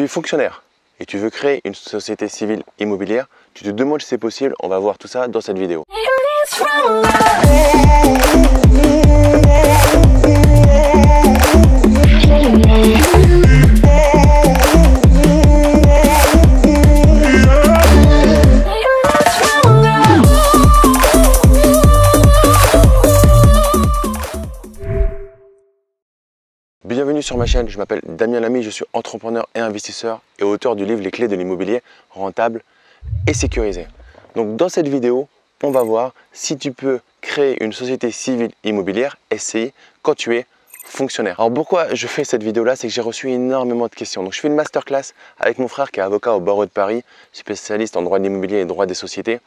Tu es fonctionnaire et tu veux créer une société civile immobilière. Tu te demandes si c'est possible. On va voir tout ça dans cette vidéo. Bienvenue sur ma chaîne, je m'appelle Damien Lamy, je suis entrepreneur et investisseur et auteur du livre Les clés de l'immobilier rentable et sécurisé. Donc dans cette vidéo, on va voir si tu peux créer une société civile immobilière SCI quand tu es fonctionnaire. Alors pourquoi je fais cette vidéo là, c'est que j'ai reçu énormément de questions. Donc je fais une masterclass avec mon frère qui est avocat au barreau de Paris, spécialiste en droit de l'immobilier et droit des sociétés.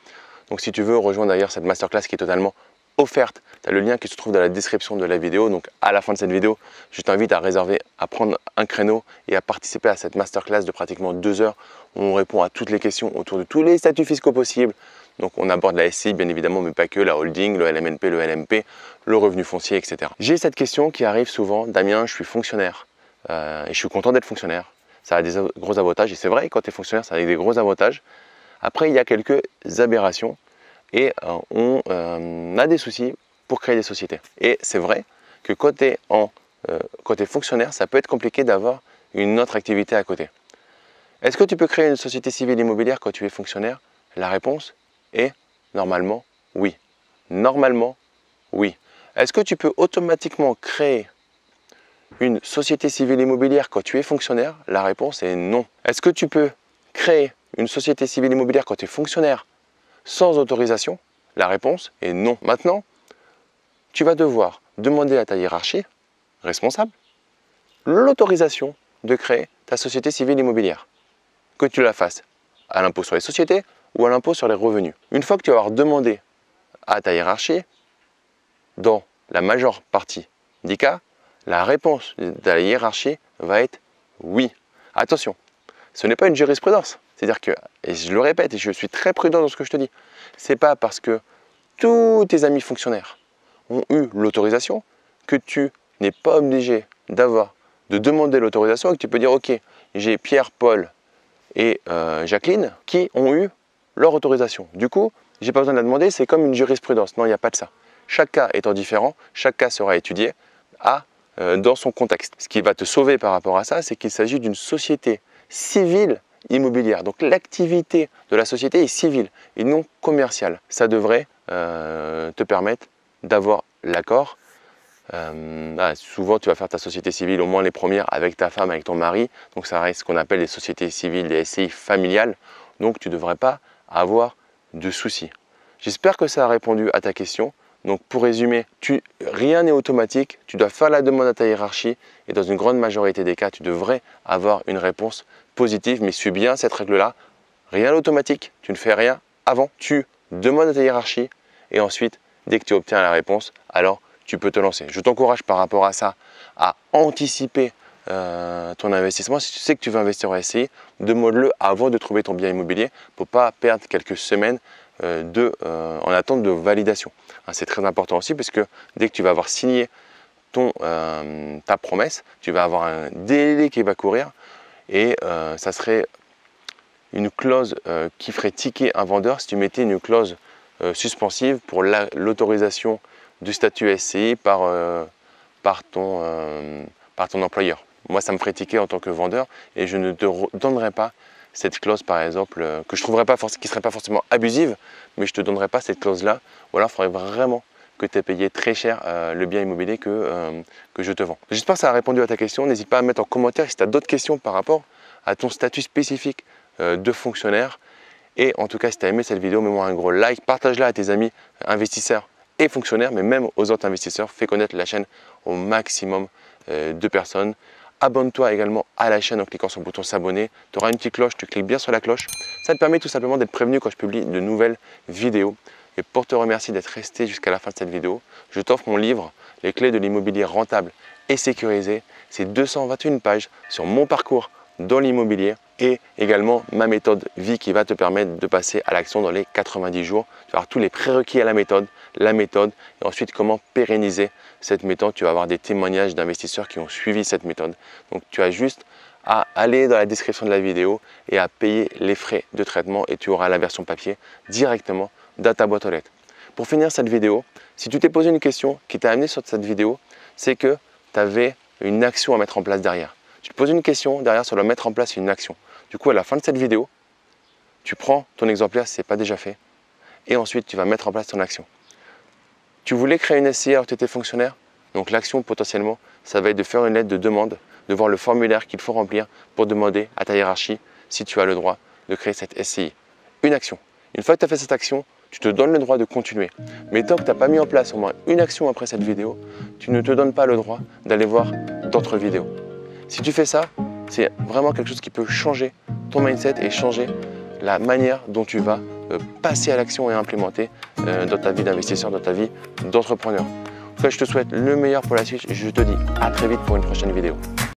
Donc si tu veux rejoindre d'ailleurs cette masterclass qui est totalement offerte, tu as le lien qui se trouve dans la description de la vidéo. Donc à la fin de cette vidéo, je t'invite à réserver, à prendre un créneau et à participer à cette masterclass de pratiquement 2 heures où on répond à toutes les questions autour de tous les statuts fiscaux possibles. Donc on aborde la SCI bien évidemment, mais pas que, la holding, le LMNP, le LMP, le revenu foncier, etc. J'ai cette question qui arrive souvent: Damien, je suis fonctionnaire et je suis content d'être fonctionnaire. Ça a des gros avantages et c'est vrai, quand tu es fonctionnaire, ça a des gros avantages. Après, il y a quelques aberrations. Et on a des soucis pour créer des sociétés. Et c'est vrai que quand tu es fonctionnaire, ça peut être compliqué d'avoir une autre activité à côté. Est-ce que tu peux créer une société civile immobilière quand tu es fonctionnaire? La réponse est normalement oui. Normalement, oui. Est-ce que tu peux automatiquement créer une société civile immobilière quand tu es fonctionnaire? La réponse est non. Est-ce que tu peux créer une société civile immobilière quand tu es fonctionnaire sans autorisation? La réponse est non. Maintenant, tu vas devoir demander à ta hiérarchie responsable l'autorisation de créer ta société civile immobilière. Que tu la fasses à l'impôt sur les sociétés ou à l'impôt sur les revenus. Une fois que tu vas avoir demandé à ta hiérarchie, dans la majeure partie des cas, la réponse de la hiérarchie va être oui. Attention, ce n'est pas une jurisprudence. C'est-à-dire que, et je le répète, et je suis très prudent dans ce que je te dis, c'est pas parce que tous tes amis fonctionnaires ont eu l'autorisation que tu n'es pas obligé de demander l'autorisation et que tu peux dire ok, j'ai Pierre, Paul et Jacqueline qui ont eu leur autorisation. Du coup, j'ai pas besoin de la demander, c'est comme une jurisprudence. Non, il n'y a pas de ça. Chaque cas étant différent, chaque cas sera étudié dans son contexte. Ce qui va te sauver par rapport à ça, c'est qu'il s'agit d'une société civile immobilière. Donc l'activité de la société est civile et non commerciale. Ça devrait te permettre d'avoir l'accord. Souvent tu vas faire ta société civile, au moins les premières, avec ta femme, avec ton mari. Donc ça reste ce qu'on appelle les sociétés civiles, les SCI familiales. Donc tu ne devrais pas avoir de soucis. J'espère que ça a répondu à ta question. Donc pour résumer, rien n'est automatique, tu dois faire la demande à ta hiérarchie et dans une grande majorité des cas, tu devrais avoir une réponse positive, mais suis bien cette règle-là. Rien n'est automatique, tu ne fais rien avant, tu demandes à ta hiérarchie et ensuite, dès que tu obtiens la réponse, alors tu peux te lancer. Je t'encourage par rapport à ça à anticiper ton investissement. Si tu sais que tu veux investir en SCI, demande-le avant de trouver ton bien immobilier pour ne pas perdre quelques semaines en attente de validation. C'est très important aussi parce que dès que tu vas avoir signé ta promesse, tu vas avoir un délai qui va courir et ça serait une clause qui ferait tiquer un vendeur si tu mettais une clause suspensive pour l'autorisation du statut SCI par ton employeur. Moi, ça me ferait tiquer en tant que vendeur et je ne te donnerai pas cette clause, par exemple, que je trouverais pas qui ne serait pas forcément abusive, mais je ne te donnerai pas cette clause-là. Ou alors, il faudrait vraiment que tu aies payé très cher le bien immobilier que je te vends. J'espère que ça a répondu à ta question. N'hésite pas à mettre en commentaire si tu as d'autres questions par rapport à ton statut spécifique de fonctionnaire. Et en tout cas, si tu as aimé cette vidéo, mets-moi un gros like, partage-la à tes amis investisseurs et fonctionnaires, mais même aux autres investisseurs. Fais connaître la chaîne au maximum de personnes. Abonne-toi également à la chaîne en cliquant sur le bouton s'abonner. Tu auras une petite cloche, tu cliques bien sur la cloche. Ça te permet tout simplement d'être prévenu quand je publie de nouvelles vidéos. Et pour te remercier d'être resté jusqu'à la fin de cette vidéo, je t'offre mon livre « Les clés de l'immobilier rentable et sécurisé ». C'est 221 pages sur mon parcours dans l'immobilier et également ma méthode vie qui va te permettre de passer à l'action dans les 90 jours. Tu vas avoir tous les prérequis à la méthode et ensuite comment pérenniser cette méthode. Tu vas avoir des témoignages d'investisseurs qui ont suivi cette méthode. Donc tu as juste à aller dans la description de la vidéo et à payer les frais de traitement et tu auras la version papier directement dans ta boîte aux lettres. Pour finir cette vidéo, si tu t'es posé une question qui t'a amené sur cette vidéo, c'est que tu avais une action à mettre en place derrière. Tu te poses une question, derrière ça doit mettre en place une action. Du coup, à la fin de cette vidéo, tu prends ton exemplaire si ce n'est pas déjà fait et ensuite tu vas mettre en place ton action. Tu voulais créer une SCI alors que tu étais fonctionnaire? Donc l'action potentiellement, ça va être de faire une lettre de demande, de voir le formulaire qu'il faut remplir pour demander à ta hiérarchie si tu as le droit de créer cette SCI. Une action. Une fois que tu as fait cette action, tu te donnes le droit de continuer. Mais tant que tu n'as pas mis en place au moins une action après cette vidéo, tu ne te donnes pas le droit d'aller voir d'autres vidéos. Si tu fais ça, c'est vraiment quelque chose qui peut changer ton mindset et changer la manière dont tu vas passer à l'action et implémenter dans ta vie d'investisseur, dans ta vie d'entrepreneur. En tout cas, je te souhaite le meilleur pour la suite et je te dis à très vite pour une prochaine vidéo.